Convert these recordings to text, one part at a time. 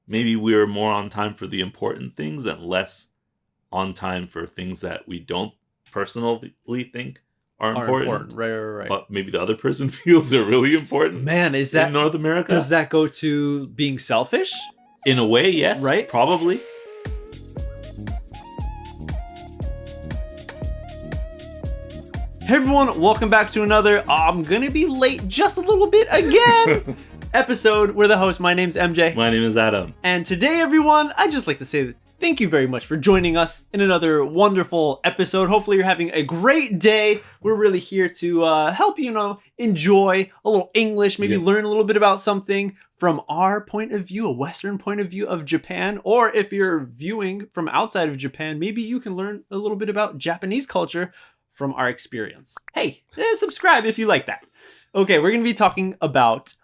maybe we're more on time for the important things and less on time for things that we don't personally think are important. Right. But maybe the other person feels they're really important. Man, is that in North America? Does that go to being selfish? In a way, yes. Right? Probably. Hey everyone, welcome back to another I'm gonna be late just a little bit again episode. We're the host. My name's MJ. My name is Adam. And today, everyone, I'd just like to say thank you very much for joining us in another wonderful episode. Hopefully you're having a great day. We're really here to help you, enjoy a little English, maybe learn a little bit about something from our point of view, a Western point of view of Japan. Or if you're viewing from outside of Japan, maybe you can learn a little bit about Japanese culture from our experience. Hey, subscribe if you like that. Okay, we're going to be talking about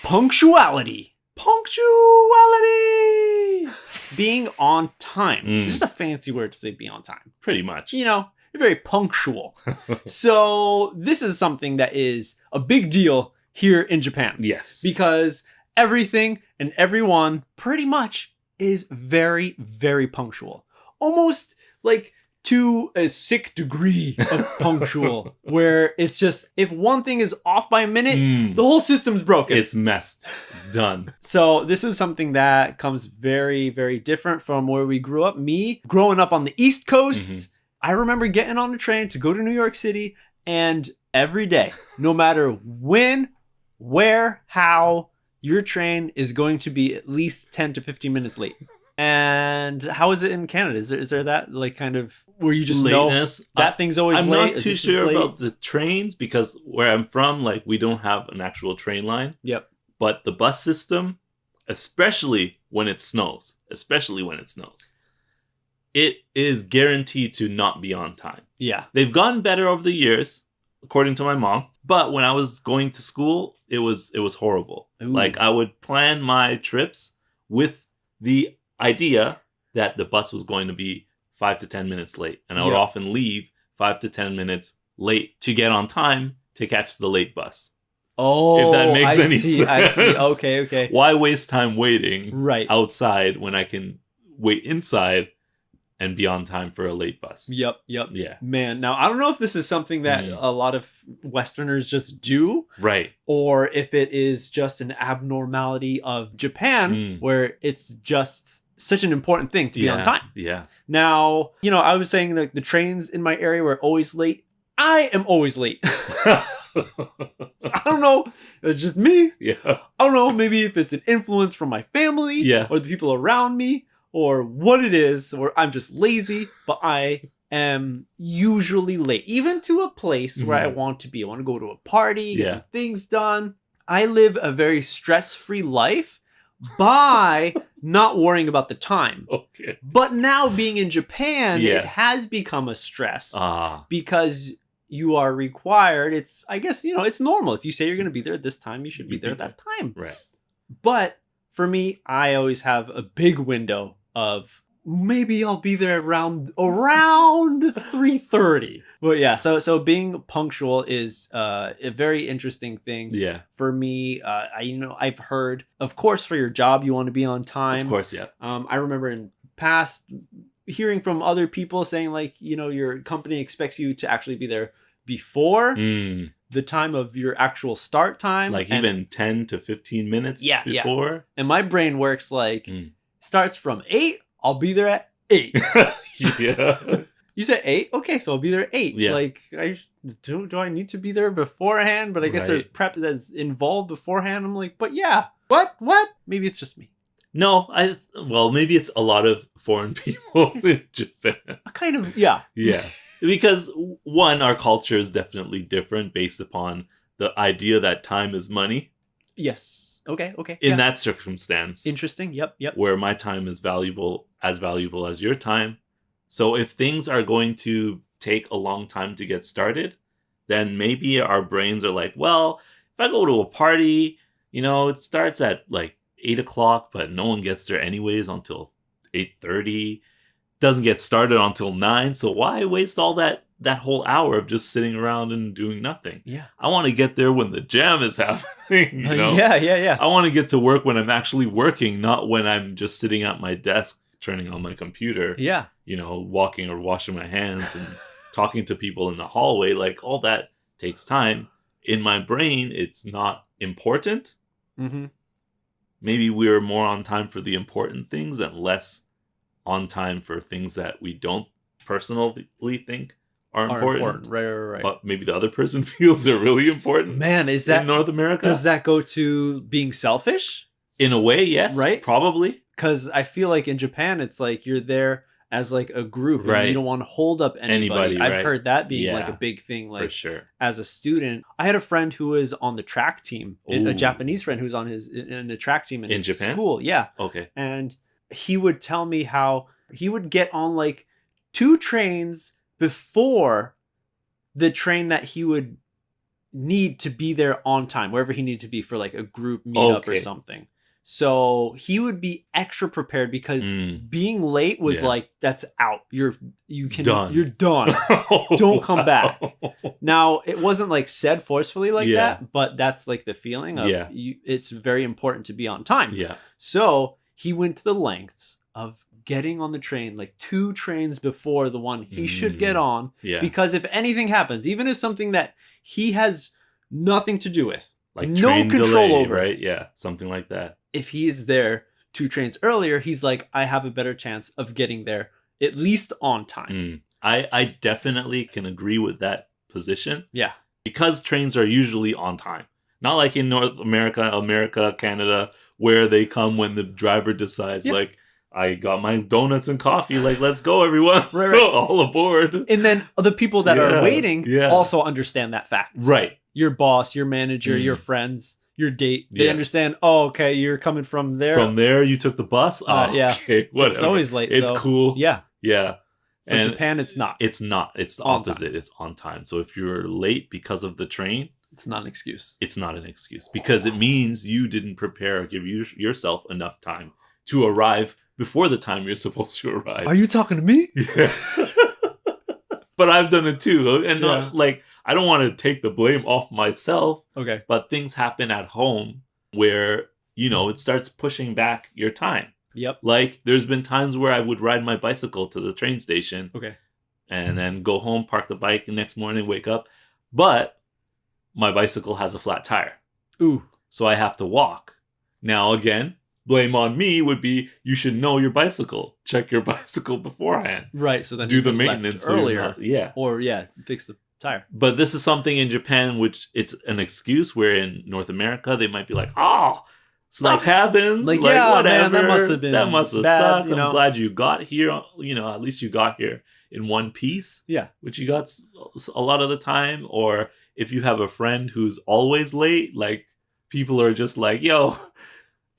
punctuality. Punctuality! Being on time. It's just a fancy word to say be on time. Pretty much. You're very punctual. So this is something that is a big deal here in Japan. Yes. Because everything and everyone pretty much is very, very punctual. Almost like to a sick degree of punctual, where it's just, if one thing is off by a minute, the whole system's broken. It's messed. Done. So this is something that comes very, very different from where we grew up. Me, growing up on the East Coast, I remember getting on a train to go to New York City, and every day, no matter when, where, how, your train is going to be at least 10 to 15 minutes late. And how is it in Canada? Is there that like kind of where you just lateness? Know that thing's always I'm late? not too sure about the trains because where I'm from, like we don't have an actual train line. Yep. But the bus system, especially when it snows, it is guaranteed to not be on time. Yeah. They've gotten better over the years, according to my mom. But when I was going to school, it was horrible. Ooh. Like I would plan my trips with the idea that the bus was going to be 5 to 10 minutes late. And I would often leave 5 to 10 minutes late to get on time to catch the late bus. Oh, if that makes any sense. I see. Okay. Why waste time waiting outside when I can wait inside and be on time for a late bus? Yep. Yeah. Man, now I don't know if this is something that a lot of Westerners just do. Right. Or if it is just an abnormality of Japan where it's just such an important thing to be on time. Yeah. Now, I was saying that the trains in my area were always late. I am always late. I don't know. It's just me. Yeah. I don't know. Maybe if it's an influence from my family or the people around me or what it is, or I'm just lazy, but I am usually late, even to a place where I want to be. I want to go to a party, get some things done. I live a very stress-free life by not worrying about the time. Okay. But now being in Japan, it has become a stress because you are required. It's, I guess, it's normal. If you say you're going to be there at this time, you should be there at that time. Right. But for me, I always have a big window of maybe I'll be there around 3:30. But yeah, so being punctual is a very interesting thing. Yeah. For me, I've heard, of course, for your job you want to be on time. Of course, yeah. I remember in past hearing from other people saying like, your company expects you to actually be there before the time of your actual start time. Like even 10 to 15 minutes before. Yeah. And my brain works like starts from 8, I'll be there at 8. Yeah. You said 8? Okay, so I'll be there at 8. Yeah. Like, do I need to be there beforehand? But I guess there's prep that's involved beforehand. I'm like, but yeah. What? Maybe it's just me. No, maybe it's a lot of foreign people in Japan. Kind of, yeah. Yeah. Because one, our culture is definitely different based upon the idea that time is money. Yes. Okay. In that circumstance. Interesting. Yep. Where my time is valuable as your time. So if things are going to take a long time to get started, then maybe our brains are like, well, if I go to a party, it starts at like 8 o'clock, but no one gets there anyways until 8:30. Doesn't get started until 9. So why waste all that that whole hour of just sitting around and doing nothing. Yeah. I want to get there when the jam is happening. You know? Yeah. I want to get to work when I'm actually working, not when I'm just sitting at my desk turning on my computer. Yeah. You know, walking or washing my hands and talking to people in the hallway. Like, all that takes time. In my brain, it's not important. Mm-hmm. Maybe we're more on time for the important things and less on time for things that we don't personally think are important. Right. But maybe the other person feels they're really important. Man, is that in North America? Does that go to being selfish? In a way, yes. Right? Probably. Because I feel like in Japan, it's like you're there as like a group, and Right. you don't want to hold up anybody. I've right. heard that being Yeah. like a big thing. Like For sure. as a student, I had a friend who was on the track team, a Ooh. Japanese friend who was on in the track team in his Japan? school. Yeah, Okay. and he would tell me how he would get on like 2 trains before the train that he would need to be there on time, wherever he needed to be for like a group meetup or Okay. something. So he would be extra prepared because being late was Yeah. like, that's out. You're Done. done. Don't come back. Now, it wasn't like said forcefully like Yeah. that, but that's like the feeling of Yeah. it's very important to be on time. Yeah. So he went to the lengths of getting on the train like 2 trains before the one he should get on. Yeah. Because if anything happens, even if something that he has nothing to do with, Like no train control delay, over, right? Yeah. Something like that. if he is there 2 trains earlier, he's like, I have a better chance of getting there at least on time. I definitely can agree with that position. Yeah. Because trains are usually on time. Not like in North America, Canada, where they come when the driver decides, Yeah. like, I got my donuts and coffee, like, let's go, everyone. Right. All aboard. And then the people that Yeah, are waiting yeah. also understand that fact. Right. Your boss, your manager, your friends, your date, they Yeah. understand, oh, okay, you're coming from there. From there, you took the bus? Oh, yeah. okay, whatever. It's always late. It's so, cool. Yeah. Yeah. For And Japan, it's not. it's not. It's the On time. opposite. It's on time. So if you're late because of the train, It's not an excuse. it's not an excuse because it means you didn't prepare or give yourself enough time to arrive before the time you're supposed to arrive. Are you talking to me? Yeah. But I've done it too. And Yeah. not like, I don't want to take the blame off myself, Okay. but things happen at home where, you know, it starts pushing back your time. Yep. Like, there's been times where I would ride my bicycle to the train station Okay. and then go home, park the bike, and next morning wake up. But my bicycle has a flat tire. Ooh. So I have to walk. Now, again, blame on me would be you should know your bicycle. Check your bicycle beforehand. Right. So then Do you the left maintenance so you're earlier. not- yeah. Or, yeah, fix the tire. But this is something in Japan which it's an excuse, where in North America they might be like, oh, stuff happens. like, yeah, whatever. man, that must have been That must have bad, sucked. you know? I'm glad you got here. You know, at least you got here in one piece. Yeah. Which you got a lot of the time. Or if you have a friend who's always late, like, people are just like, yo,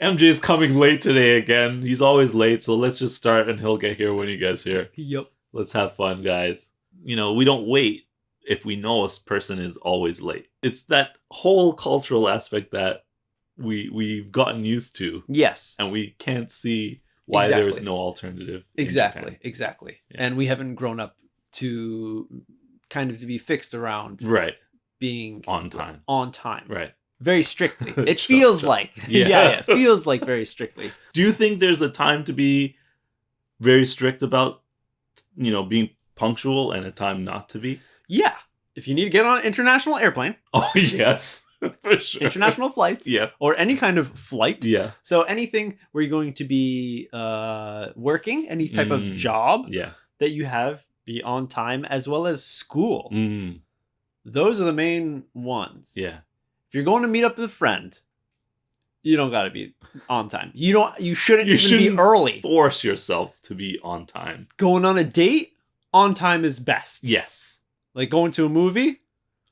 MJ is coming late today again. He's always late, so let's just start and he'll get here when he gets here. Yep. Let's have fun, guys. You know, we don't wait if we know a person is always late. It's that whole cultural aspect that we've gotten used to, Yes. and we can't see why there is Exactly. no alternative. in Exactly. Japan. Exactly. Yeah. And we haven't grown up to kind of to be fixed around Right. being On time. On time. Right. Very strictly. It Sure, feels sure. like. Yeah. Yeah, it feels like very strictly. Do you think there's a time to be very strict about, you know, being punctual and a time not to be? Yeah. If you need to get on an international airplane, Oh, yes. For sure. international flights, Yeah. or any kind of flight. Yeah. So anything where you're going to be working, any type of job Yeah. that you have, be on time, as well as school. Mm. Those are the main ones. Yeah. If you're going to meet up with a friend, you don't got to be on time. You shouldn't You even shouldn't be early. Force yourself to be on time. Going on a date, on time is best. Yes. Like going to a movie,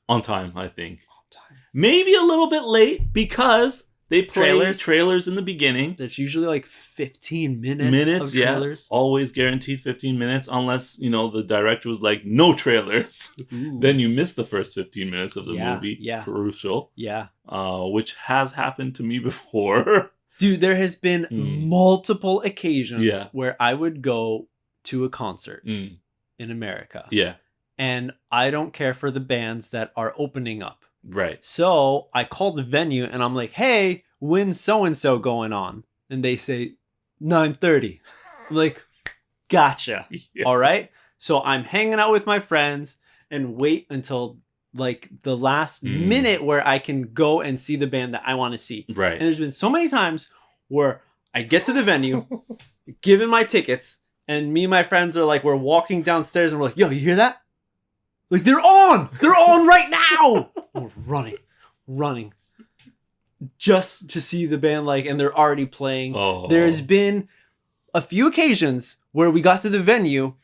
On time, I think. on time. Maybe a little bit late because they play Trailers? trailers in the beginning. That's usually like 15 minutes of Yeah. trailers. Always guaranteed 15 minutes unless, you know, the director was like, no trailers. Ooh. Then you miss the first 15 minutes of the Yeah, movie. yeah. Crucial. Yeah. Which has happened to me before. Dude, there has been multiple occasions Yeah. where I would go to a concert Mm. in America. Yeah. and I don't care for the bands that are opening up. Right. So I called the venue and I'm like, hey, when's so-and-so going on? And they say 9:30. I'm like, gotcha. Yeah. All right. So I'm hanging out with my friends and wait until like the last minute where I can go and see the band that I want to see. Right. And there's been so many times where I get to the venue, given my tickets, and me and my friends are like, we're walking downstairs and we're like, yo, you hear that? Like, they're on right now. We're running just to see the band, like, and they're already playing. Oh. There's been a few occasions where we got to the venue,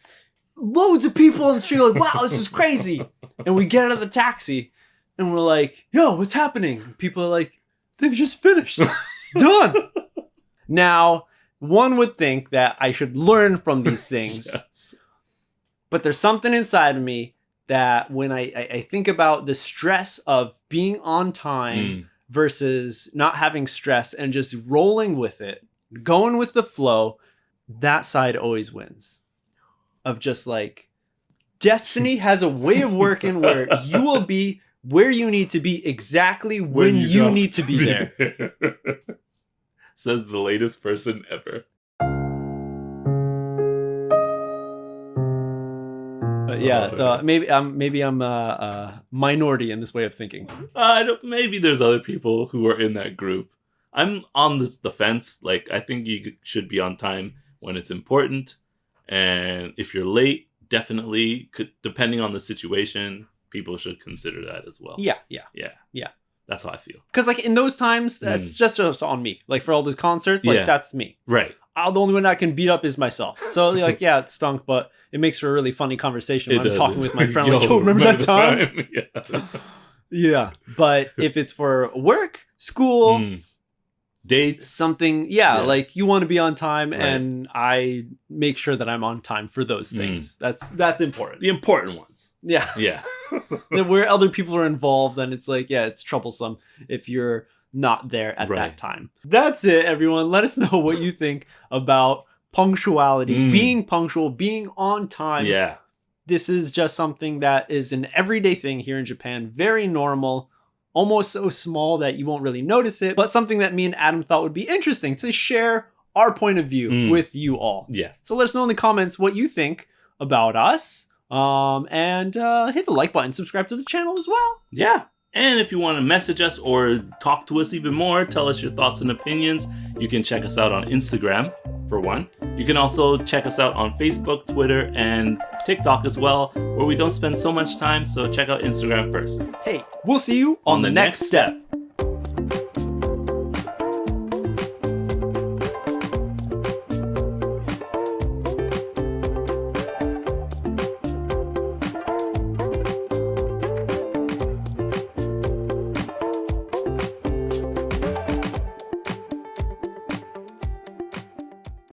loads of people on the street, like, wow, this is crazy. And we get out of the taxi and we're like, yo, what's happening? People are like, they've just finished. It's done. Now, one would think that I should learn from these things. Yes. But there's something inside of me that when I think about the stress of being on time versus not having stress and just rolling with it, going with the flow, that side always wins. Of just like, destiny has a way of working where you will be where you need to be exactly when you need to be there. Says the latest person ever. But yeah, so maybe I'm a minority in this way of thinking. Maybe there's other people who are in that group. I'm on the fence. Like, I think you should be on time when it's important. And if you're late, definitely, depending on the situation, people should consider that as well. Yeah. That's how I feel. Because like in those times, that's just on me. Like for all those concerts, like that's me. Right. The only one I can beat up is myself. So like, yeah, it stunk, but it makes for a really funny conversation when I'm talking with my friend. Like, yo, remember that time? Yeah. Yeah. But if it's for work, school, dates, something, like you want to be on time, and I make sure that I'm on time for those things. That's important. The important ones. Yeah. Where other people are involved, and it's like, it's troublesome if you're not there at that time. That's it, everyone. Let us know what you think about punctuality, being punctual, being on time. Yeah. This is just something that is an everyday thing here in Japan. Very normal, almost so small that you won't really notice it, but something that me and Adam thought would be interesting to share our point of view with you all. Yeah. So let us know in the comments what you think about us. And hit the like button, subscribe to the channel as well. Yeah. And if you want to message us or talk to us even more, tell us your thoughts and opinions, you can check us out on Instagram, for one. You can also check us out on Facebook, Twitter, and TikTok as well, where we don't spend so much time, so check out Instagram first. Hey, we'll see you on the next step.